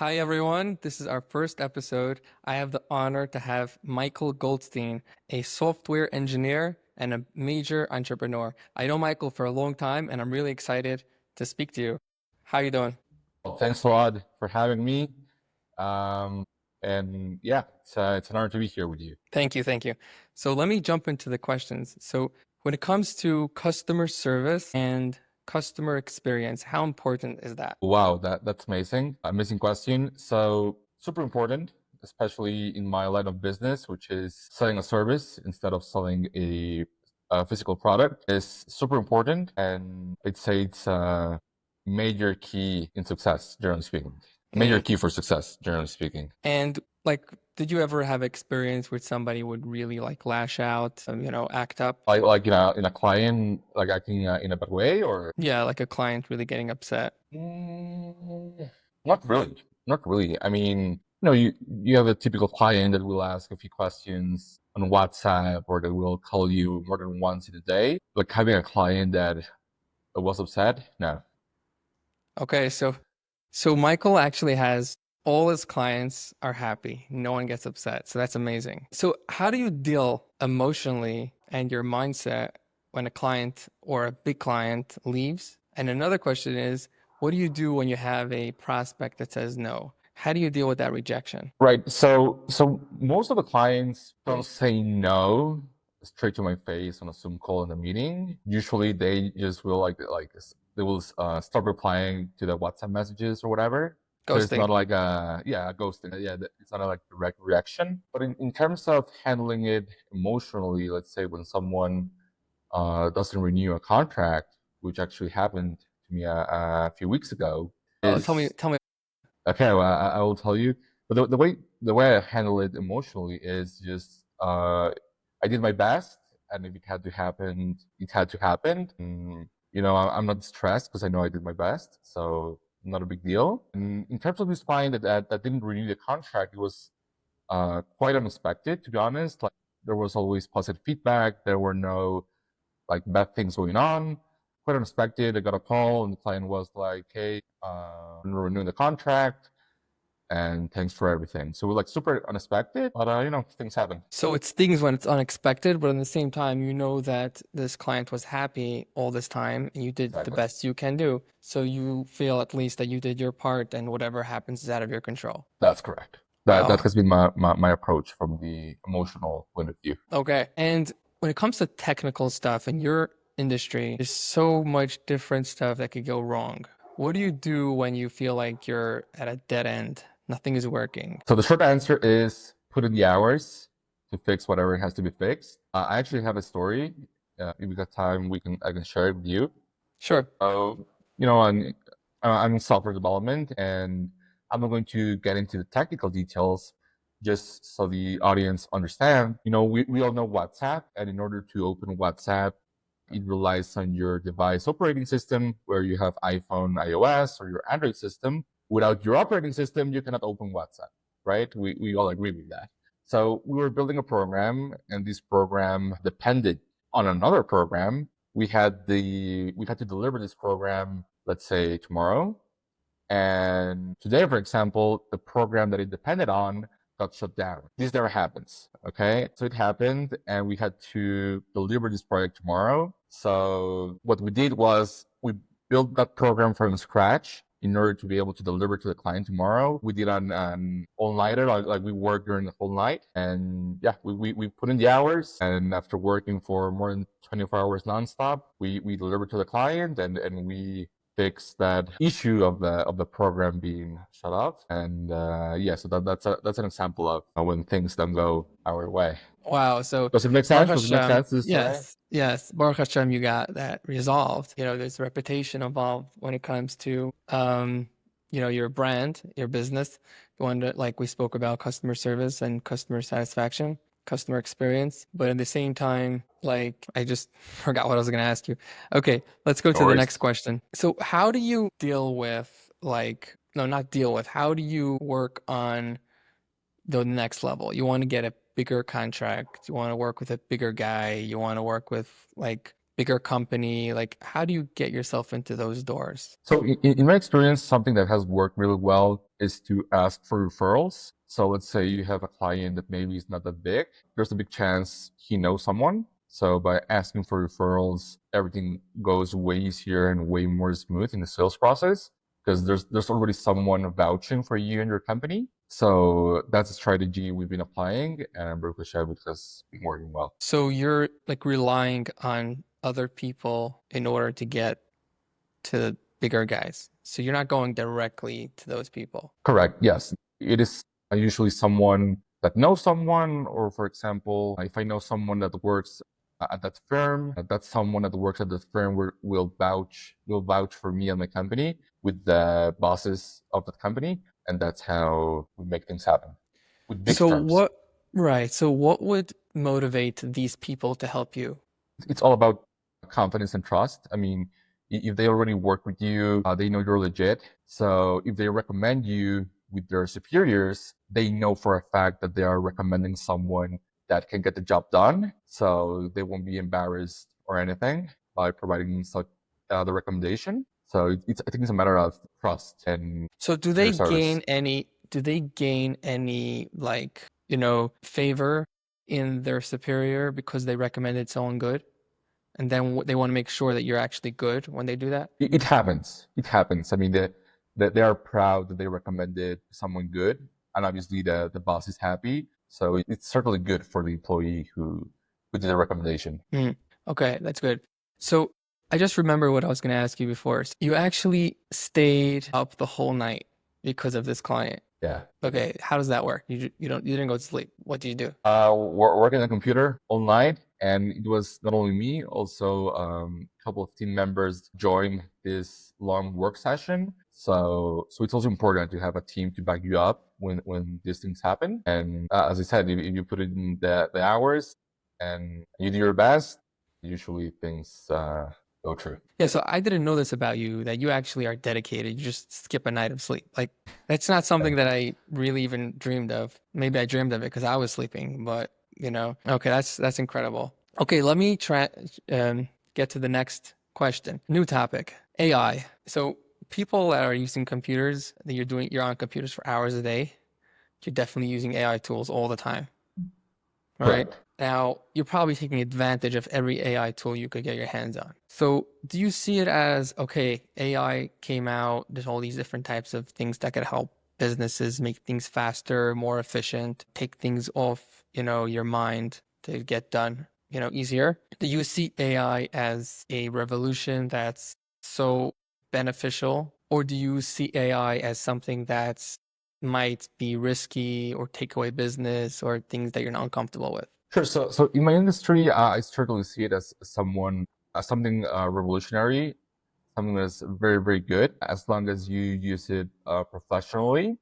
Hi, everyone. This is our first episode. I have the honor to have Michael Goldstein, a software engineer and a major entrepreneur. I know Michael for a long time, and I'm really excited to speak to you. How you doing? Well, thanks a lot for having me. Um, and yeah, it's an honor to be here with you. Thank you, thank you. So let me jump into the questions. So when it comes to customer service and customer experience, how important is that? Wow, that's amazing. Amazing question. So super important, especially in my line of business, which is selling a service instead of selling a physical product, is super important. And I'd say it's a major key in success, generally speaking. Major Mm. key for success, generally speaking. And like, did you ever have experience where somebody would really like lash out, act up? Like in a client, like acting in a bad way, or Yeah, like a client really getting upset. Mm, not really. Not really. I mean, you have a typical client that will ask a few questions on WhatsApp or that will call you more than once in a day. Like having a client that was upset, no. Okay, so Michael actually has all his clients are happy. No one gets upset. So that's amazing. So how do you deal emotionally and your mindset when a client or a big client leaves? And another question is, what do you do when you have a prospect that says no? How do you deal with that rejection? Right. So most of the clients don't say no straight to my face on a Zoom call in a meeting. Usually they just will they will start replying to the WhatsApp messages or whatever. So it's Ghosting. not like a ghosting. Yeah, it's not like direct reaction. But in terms of handling it emotionally, let's say when someone doesn't renew a contract, which actually happened to me a few weeks ago, Oh, tell me, is tell me. okay. Well, I will tell you. But the way I handle it emotionally is just I did my best, and if it had to happen, it had to happen. I'm not stressed because I know I did my best, so not a big deal. And in terms of this client that didn't renew the contract, it was quite unexpected, to be honest. Like there was always positive feedback. There were no like bad things going on. Quite unexpected. I got a call, and the client was like, "Hey, we're renewing the contract, and thanks for everything." So we're like super unexpected, but things happen. So it stings when it's unexpected, but at the same time, you know that this client was happy all this time and you did the Exactly. best you can do. So you feel at least that you did your part and whatever happens is out of your control. That's correct. That Wow. has been my approach from the emotional point of view. Okay. And when it comes to technical stuff in your industry, there's so much different stuff that could go wrong. What do you do when you feel like you're at a dead end? Nothing is working. So the short answer is put in the hours to fix whatever has to be fixed. I actually have a story. If we got time, I can share it with you. Sure. So, I'm in software development, and I'm not going to get into the technical details just so the audience understand. We all know WhatsApp, and in order to open WhatsApp, it relies on your device operating system, where you have iPhone, iOS, or your Android system. Without your operating system, you cannot open WhatsApp, right? We all agree with that. So we were building a program, and this program depended on another program. We had to deliver this program, let's say tomorrow, and today, for example, the program that it depended on got shut down. This never happens. Okay. So it happened, and we had to deliver this project tomorrow. So what we did was we built that program from scratch in order to be able to deliver to the client tomorrow. We did an all-nighter, like we worked during the whole night. And yeah, we put in the hours. And after working for more than 24 hours nonstop, we delivered to the client, and we fix that issue of the program being shut off. And yeah, so that's an example of when things don't go our way. Wow. So Does it make Baruch sense? Does it make Hashem, sense? This story? yes, yes. Baruch Hashem, you got that resolved. There's reputation involved when it comes to, your brand, your business. The one that, like we spoke about, customer service and customer satisfaction, customer experience. But at the same time, like, I just forgot what I was going to ask you. Okay, let's go No to the worries. next question. So how do you deal with, like, no, not deal with, how do you work on the next level? You want to get a bigger contract. You want to work with a bigger guy. You want to work with like bigger company? Like, how do you get yourself into those doors? So in my experience, something that has worked really well is to ask for referrals. So let's say you have a client that maybe is not that big. There's a big chance he knows someone. So by asking for referrals, everything goes way easier and way more smooth in the sales process because there's already someone vouching for you and your company. So that's a strategy we've been applying, and I'm very sure it has been working well. So you're like relying on other people in order to get to bigger guys. So you're not going directly to those people. Correct. Yes. It is usually someone that knows someone, or for example, if I know someone that works at that firm, that someone that works at that firm will vouch for me and my company with the bosses of that company, and that's how we make things happen with big So firms. right. So what would motivate these people to help you? It's all about confidence and trust. I mean, if they already work with you, they know you're legit. So if they recommend you with their superiors, they know for a fact that they are recommending someone that can get the job done. So they won't be embarrassed or anything by providing such the recommendation. So I think it's a matter of trust and So their service. do they gain any like, favor in their superior because they recommended someone good? And then they want to make sure that you're actually good when they do that? It happens. It happens. I mean, they are proud that they recommended someone good, and obviously the boss is happy. So it's certainly good for the employee who did the recommendation. Mm. Okay, that's good. So I just remember what I was going to ask you before. So you actually stayed up the whole night because of this client. Yeah. Okay, how does that work? You didn't go to sleep. What do you do? Working on a computer all night, and it was not only me, also a couple of team members joined this long work session. So it's also important to have a team to back you up when these things happen. And as I said, if you put in the hours and you do your best, usually things go true. Yeah, so I didn't know this about you, that you actually are dedicated. You just skip a night of sleep. Like that's not something Thank that you. I really even dreamed of. Maybe I dreamed of it because I was sleeping, but okay, that's incredible. Okay, let me try get to the next question. New topic, AI. So people that are using computers, that you're on computers for hours a day, you're definitely using AI tools all the time, right? Correct. Now, you're probably taking advantage of every AI tool you could get your hands on. So, do you see it as, okay, AI came out, there's all these different types of things that could help businesses make things faster, more efficient, take things off, your mind to get done, easier? Do you see AI as a revolution that's so beneficial, or do you see AI as something that's might be risky or take away business or things that you're not comfortable with? Sure. So in my industry, I certainly see it as something revolutionary, something that's very, very good as long as you use it professionally.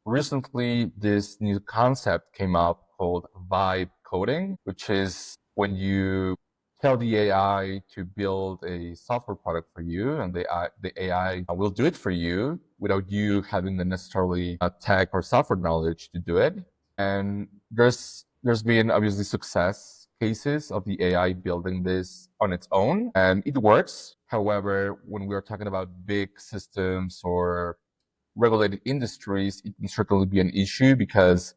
Recently, this new concept came up called vibe coding, which is when you tell the AI to build a software product for you, and the AI will do it for you without you having the necessarily tech or software knowledge to do it. And there's been obviously success cases of the AI building this on its own, and it works. However, when we're talking about big systems or regulated industries, it can certainly be an issue because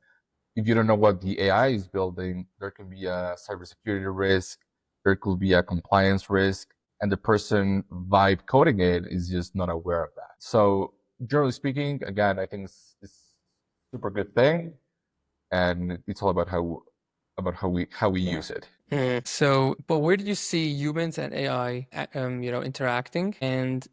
if you don't know what the AI is building, there can be a cybersecurity risk, there could be a compliance risk, and the person vibe coding it is just not aware of that. So generally speaking, again, I think it's a super good thing, and it's all about how we use it. So, but where did you see humans and AI, interacting? And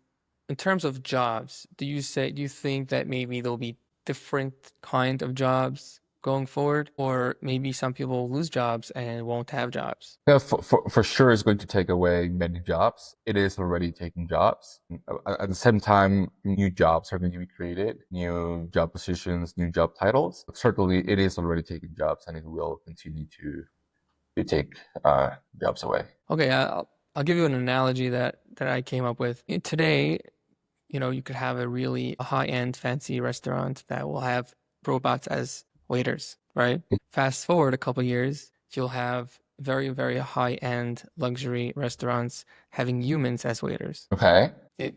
in terms of jobs, do you think that maybe there'll be different kind of jobs going forward, or maybe some people will lose jobs and won't have jobs? Yeah, for sure, it's going to take away many jobs. It is already taking jobs. At the same time, new jobs are going to be created, new job positions, new job titles. Certainly, it is already taking jobs, and it will continue to take jobs away. Okay, I'll give you an analogy that I came up with. Today, you could have a really high-end fancy restaurant that will have robots as waiters, right? Fast forward a couple years, you'll have very, very high-end luxury restaurants having humans as waiters. Okay. It,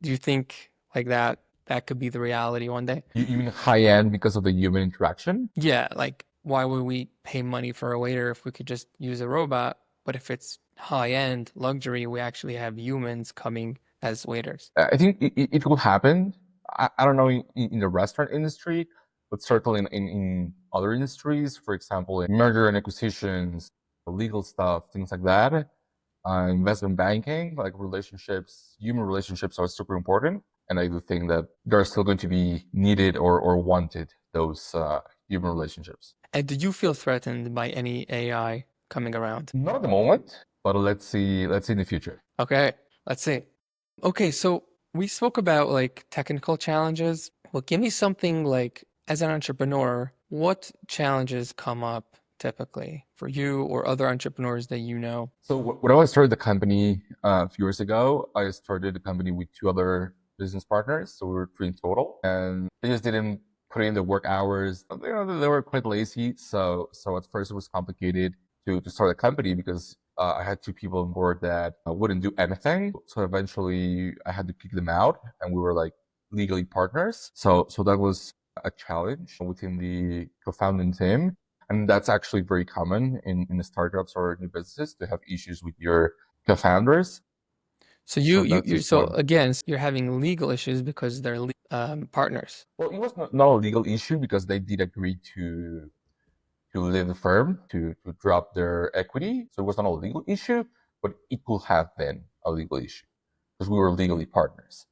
do you think like that could be the reality one day? You mean high end because of the human interaction? Yeah, like why would we pay money for a waiter if we could just use a robot? But if it's high-end luxury, we actually have humans coming as waiters. I think it will happen. I don't know in the restaurant industry, but certainly in other industries, for example, in merger and acquisitions, legal stuff, things like that. Investment banking, like relationships, human relationships are super important. And I do think that they're still going to be needed or wanted, those human relationships. And do you feel threatened by any AI coming around? Not at the moment, but let's see in the future. Okay, let's see. Okay, so we spoke about like technical challenges. Well, give me something like as an entrepreneur, what challenges come up typically for you or other entrepreneurs that you know? So when I started the company a few years ago, I started the company with two other business partners. So we were three in total, and they just didn't put in the work hours. They were quite lazy. So at first it was complicated to start a company because I had two people on board that wouldn't do anything. So eventually I had to kick them out, and we were like legally partners. So that was a challenge within the co-founding team. And that's actually very common in the startups or new businesses to have issues with your co-founders. So So that's just so one. again, you're having legal issues because they're partners. Well, it was not a legal issue because they did agree to leave the firm to drop their equity. So it was not a legal issue, but it could have been a legal issue because we were legally partners.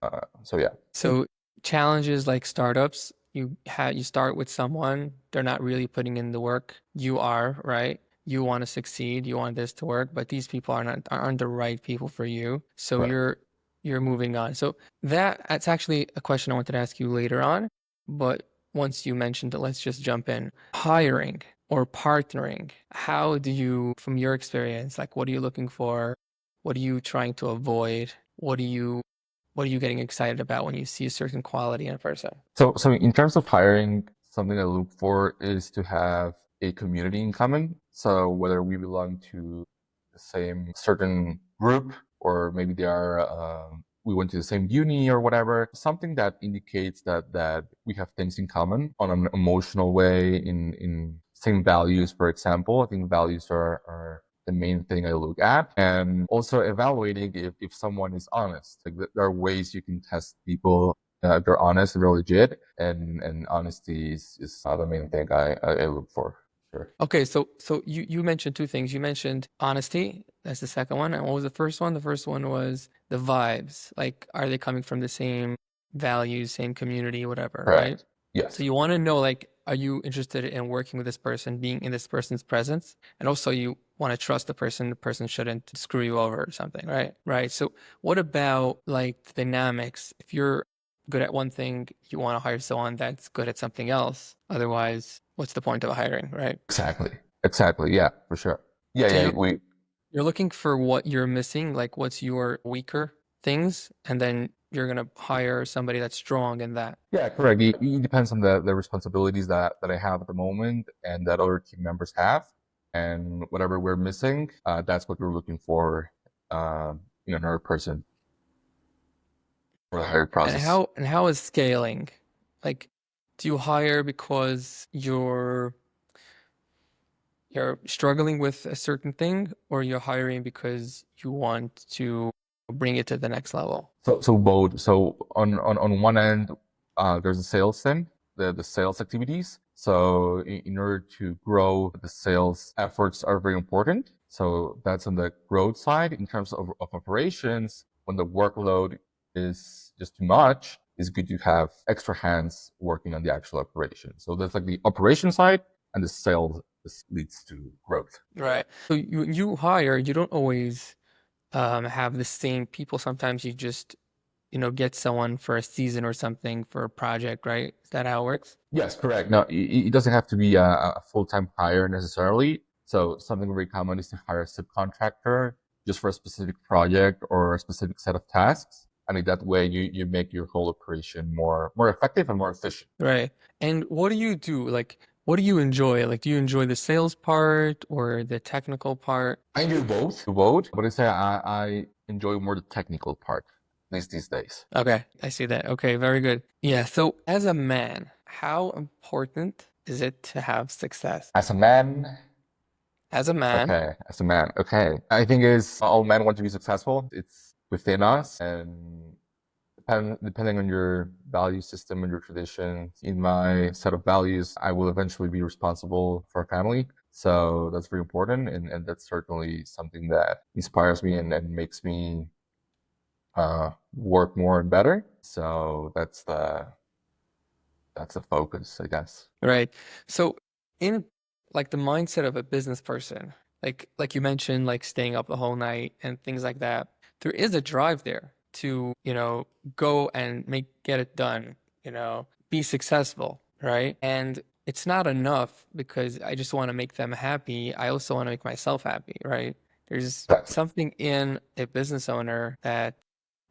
So yeah. So challenges like startups, you start with someone, they're not really putting in the work. You are, right? You want to succeed, you want this to work, but these people aren't the right people for you. So Correct. you're moving on. So that's actually a question I wanted to ask you later on, but once you mentioned it, let's just jump in. Hiring or partnering, how do you, from your experience, like what are you looking for? What are you trying to avoid? What are you getting excited about when you see a certain quality in a person? So in terms of hiring, something I look for is to have a community in common. So whether we belong to the same certain group, or maybe they are we went to the same uni or whatever, something that indicates that we have things in common on an emotional way, in same values, for example. I think values are the main thing I look at. And also evaluating if someone is honest. Like there are ways you can test people if they're honest, they're legit, and honesty is the main thing I look for. Sure. Okay, so you mentioned two things. You mentioned honesty, that's the second one. And what was the first one? The first one was the vibes. Like, are they coming from the same values, same community, whatever, right? Correct. So Yes. you want to know, like, are you interested in working with this person, being in this person's presence? And also you want to trust the person shouldn't screw you over or something, right? Right. So what about like the dynamics? If you're good at one thing, you want to hire someone that's good at something else. Otherwise, what's the point of hiring, right? Exactly. Exactly. Yeah, for sure. Yeah, So yeah. We you're looking for what you're missing, like what's your weaker things, and then you're gonna hire somebody that's strong in that. yeah, correct. It depends on the responsibilities that I have at the moment and that other team members have, and whatever we're missing, that's what we're looking for in another person for the hiring process. And how is scaling? Like, do you hire because you're struggling with a certain thing, or you're hiring because you want to bring it to the next level? So both. So on one end, there's a sales thing, the sales activities. So in order to grow, the sales efforts are very important. So that's on the growth side. In terms of operations, when the workload is just too much, it's good to have extra hands working on the actual operation. So that's like the operation side, and the sales. This leads to growth. Right. So you hire, you don't always have the same people. Sometimes you just, get someone for a season or something for a project, right? Is that how it works? Yes, correct. No, it doesn't have to be a full-time hire necessarily. So something very common is to hire a subcontractor just for a specific project or a specific set of tasks. And in that way, you make your whole operation more effective and more efficient. Right. And what do you do? Like, what do you enjoy? Like, do you enjoy the sales part or the technical part? I do both. Both, but I say I enjoy more the technical part, at least these days. Okay, I see that. Okay, very good. Yeah, so as a man, how important is it to have success? As a man, As a man, okay, as a man, okay. I think is all men want to be successful. It's within us, and depending on your value system and your tradition, in my set of values, I will eventually be responsible for a family. So that's very important, and that's certainly something that inspires me and makes me work more and better. So that's the focus, I guess. right? So in like the mindset of a business person, like you mentioned, like staying up the whole night and things like that, there is a drive there to, go and get it done, be successful, right? And it's not enough because I just want to make them happy. I also want to make myself happy, right? There's Exactly. something in a business owner that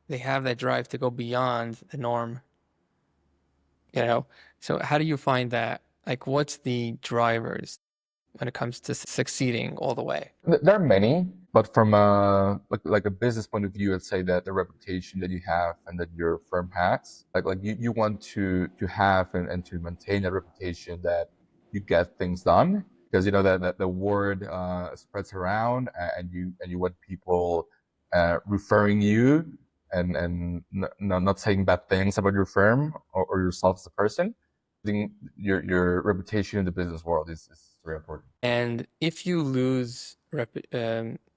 they have that drive to go beyond the norm, you know? So how do you find that? Like, what's the drivers when it comes to succeeding all the way? There are many, but from a like a business point of view, I'd say that the reputation that you have and that your firm has, like you want to have and to maintain a reputation that you get things done because you know that the word spreads around and you want people referring you and not saying bad things about your firm or yourself as a person. I think your reputation in the business world is very important. And if you lose your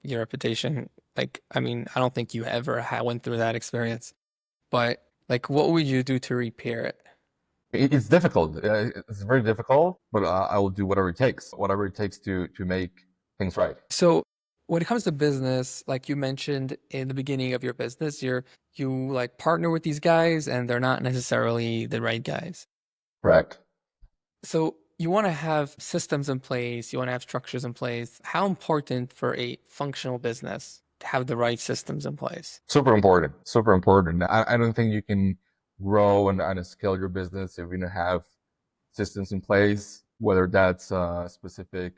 reputation, like, I mean, I don't think you ever went through that experience, but like, what would you do to repair it? It's difficult. It's very difficult, but I will do whatever it takes to make things right. So when it comes to business, like you mentioned in the beginning of your business, you like partner with these guys and they're not necessarily the right guys. Correct. So you want to have systems in place, you want to have structures in place. How important for a functional business to have the right systems in place? Super important. Super important. I don't think you can grow and scale your business if you don't have systems in place, whether that's specific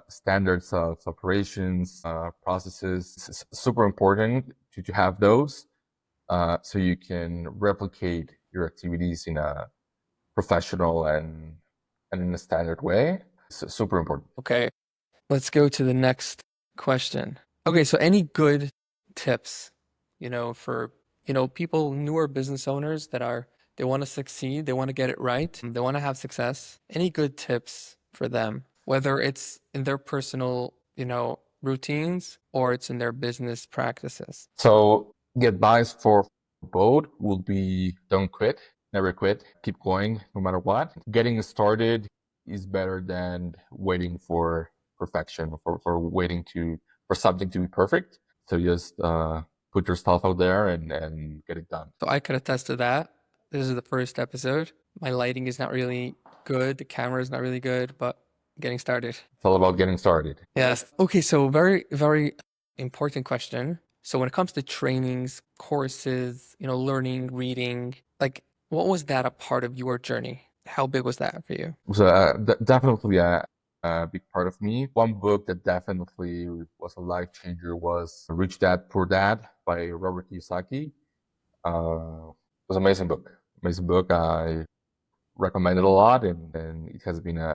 standards of operations, processes. It's super important to have those so you can replicate your activities in a professional and in a standard way. It's super important. Okay, let's go to the next question. Okay, so any good tips, for, people, newer business owners they want to succeed, they want to get it right, they want to have success. Any good tips for them, whether it's in their personal, routines or it's in their business practices? So the advice for both would be don't quit, never quit, keep going no matter what. Getting started is better than waiting for perfection, for waiting for something to be perfect. So just put yourself out there and get it done. So I could attest to that. This is the first episode. My lighting is not really good, the camera is not really good, but getting started. It's all about getting started. Yes. Okay, so very, very important question. So when it comes to trainings, courses, learning, reading, like what was that a part of your journey? How big was that for you? So definitely a big part of me. One book that definitely was a life changer was Rich Dad Poor Dad by Robert Kiyosaki. It was an amazing book. Amazing book. I recommend it a lot, and it has been a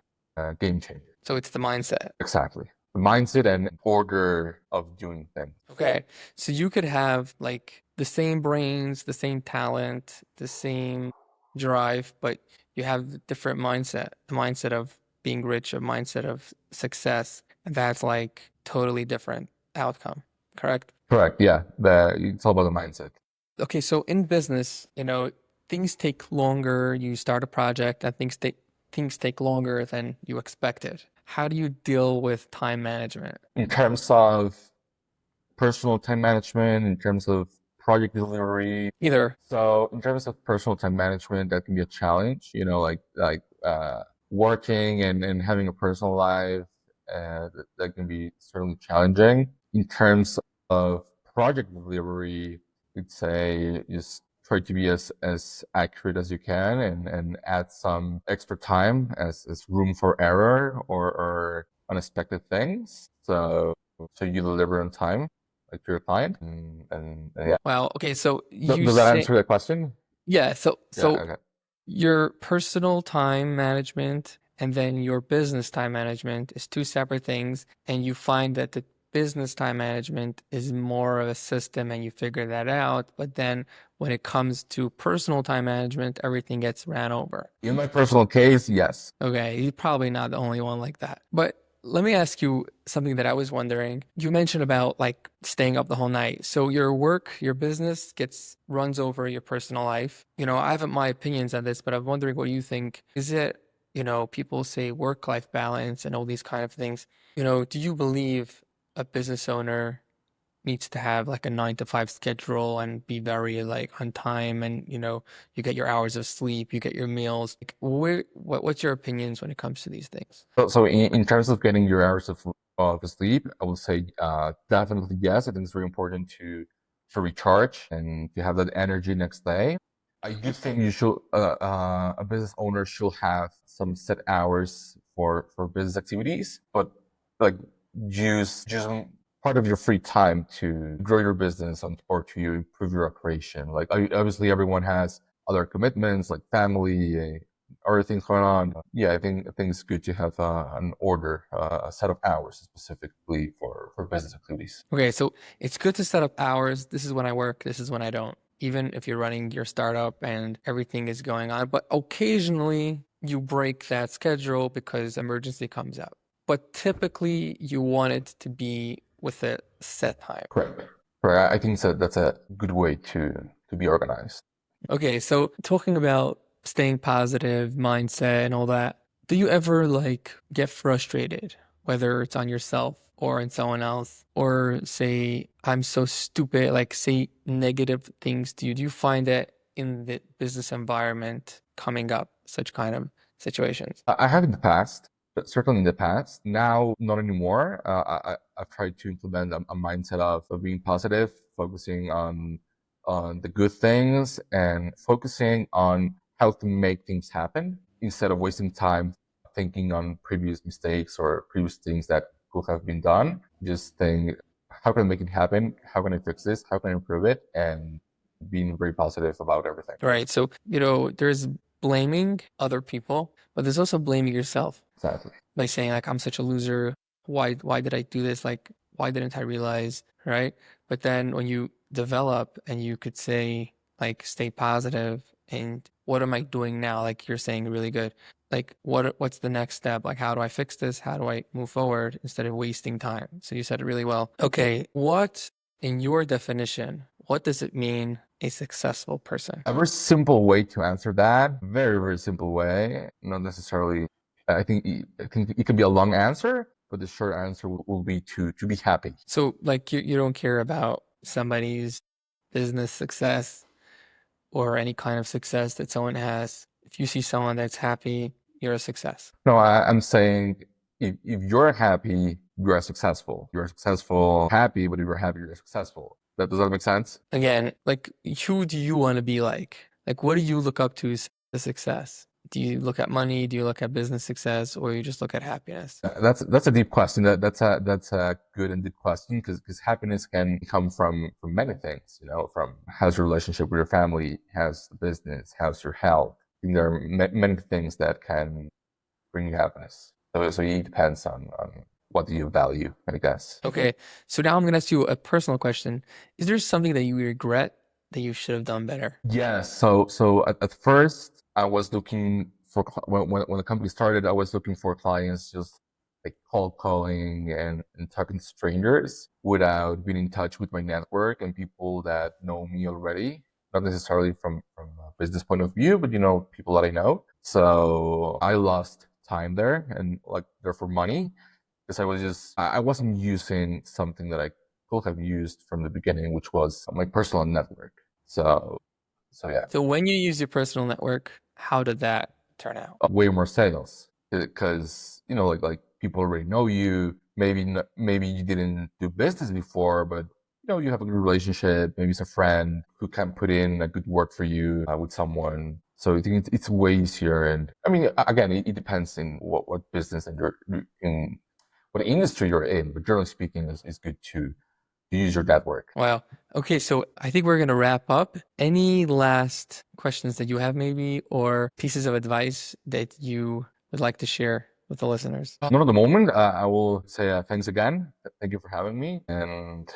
game changer. So it's the mindset. Exactly. The mindset and order of doing things. Okay. So you could have like the same brains, the same talent, the same drive, but you have a different mindset, a mindset of being rich, a mindset of success. And that's like totally different outcome, correct? Correct. Yeah. It's all about the mindset. Okay, so in business, things take longer. You start a project and things take longer than you expected. How do you deal with time management? In terms of personal time management, in terms of project delivery. Either. So in terms of personal time management, that can be a challenge, working and having a personal life, that can be certainly challenging. In terms of project delivery, we'd say just try to be as accurate as you can, and add some extra time as room for error or unexpected things. So you deliver on time, like to your client, and yeah. Wow. Okay. So you Does that say, answer the question? yeah. So, Yeah. so Okay. your personal time management and then your business time management is two separate things. And you find that the business time management is more of a system and you figure that out. But then when it comes to personal time management, everything gets ran over. In my personal case, yes. Okay, you're probably not the only one like that. But let me ask you something that I was wondering. You mentioned about like staying up the whole night. So your work, your business runs over your personal life. I have my opinions on this, but I'm wondering what you think. Is it, people say work-life balance and all these kind of things. Do you believe a business owner needs to have like a 9 to 5 schedule and be very like on time and you get your hours of sleep, you get your meals. Like what's your opinions when it comes to these things? So in terms of getting your hours of sleep, I would say definitely yes. I think it's very important to recharge and to have that energy next day. I do think you should a business owner should have some set hours for business activities, but like use part of your free time to grow your business or to improve your operation. Like obviously everyone has other commitments like family, other things going on. Yeah, I think it's good to have an order, a set of hours specifically for business activities. Okay, so it's good to set up hours. This is when I work, this is when I don't. Even if you're running your startup and everything is going on, but occasionally you break that schedule because emergency comes up. But typically you want it to be with a set time. Correct. Correct. I think that's a good way to be organized. Okay, so talking about staying positive, mindset, and all that, do you ever like get frustrated, whether it's on yourself or on someone else, or say, I'm so stupid, like say negative things to you? Do you find that in the business environment coming up, such kind of situations? I have in the past, but certainly in the past. Now, not anymore. I've tried to implement a mindset of being positive, focusing on the good things, and focusing on how to make things happen instead of wasting time thinking on previous mistakes or previous things that could have been done. Just think, how can I make it happen? How can I fix this? How can I improve it? And being very positive about everything. Right. So, there's blaming other people, but there's also blaming yourself. Exactly. Like saying like I'm such a loser. Why did I do this? Like why didn't I realize, right? But then when you develop and you could say like stay positive and what am I doing now? Like you're saying really good. Like what's the next step? Like how do I fix this? How do I move forward instead of wasting time? So you said it really well. Okay, what in your definition, what does it mean a successful person? A very simple way to answer that. Very, very simple way. Not necessarily. I think it can be a long answer, but the short answer will be to be happy. So like you don't care about somebody's business success or any kind of success that someone has. If you see someone that's happy, you're a success. No, I'm saying if you're happy, you are successful. You're successful, happy, but if you're happy, you're successful. Does that make sense? Again, like who do you want to be like? Like what do you look up to as a success? Do you look at money? Do you look at business success or you just look at happiness? That's a deep question. That's a good and deep question because happiness can come from many things. From how's your relationship with your family, how's the business, how's your health. I think there are many things that can bring you happiness. So it depends on what do you value, I guess. Okay, so now I'm gonna ask you a personal question. Is there something that you regret that you should have done better? Yes. So at first, I was looking for when the company started, I was looking for clients just like cold calling and talking to strangers without being in touch with my network and people that know me already. Not necessarily from a business point of view, but people that I know. So I lost time there and like therefore money because I wasn't using something that I could have used from the beginning, which was my personal network. So so yeah, So when you use your personal network, how did that turn out? way more sales because like people already know you. Maybe maybe you didn't do business before, but you have a good relationship, maybe it's a friend who can put in a good work for you with someone. So I think it's way easier. And I mean, again, it depends in what business and you're in, what industry you're in. But generally speaking, is good to use your network. Wow. Okay, so I think we're gonna wrap up. Any last questions that you have, maybe, or pieces of advice that you would like to share with the listeners? Not at the moment. I will say thanks again. Thank you for having me, and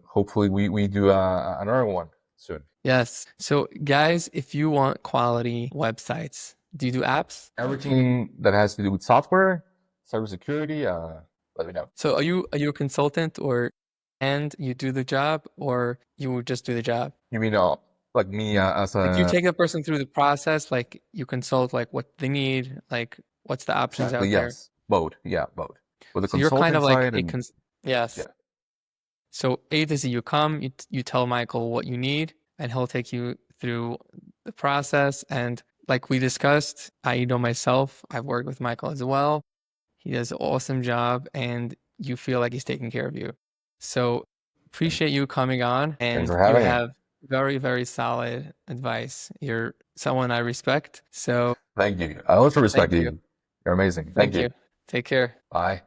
hopefully we do another one soon. Yes. So, guys, if you want quality websites, do you do apps? Everything that has to do with software, cybersecurity, let me know. So, are you a consultant, or and you do the job, or you just do the job? You mean like me as Like you a take the person through the process, like you consult like what they need, like what's the options exactly out there. yes, both. Yeah, both. With the So you're kind consulting of like side and yes. yeah, So A to Z, you come, you tell Michael what you need, and he'll take you through the process. And like we discussed, I know myself, I've worked with Michael as well. He does an awesome job, and you feel like he's taking care of you. So appreciate you coming on, thanks and for you having me. have very, very solid advice. You're someone I respect. So Thank you. I also respect thank you. you. You're amazing. Thank Thank you. you. Take care. Bye.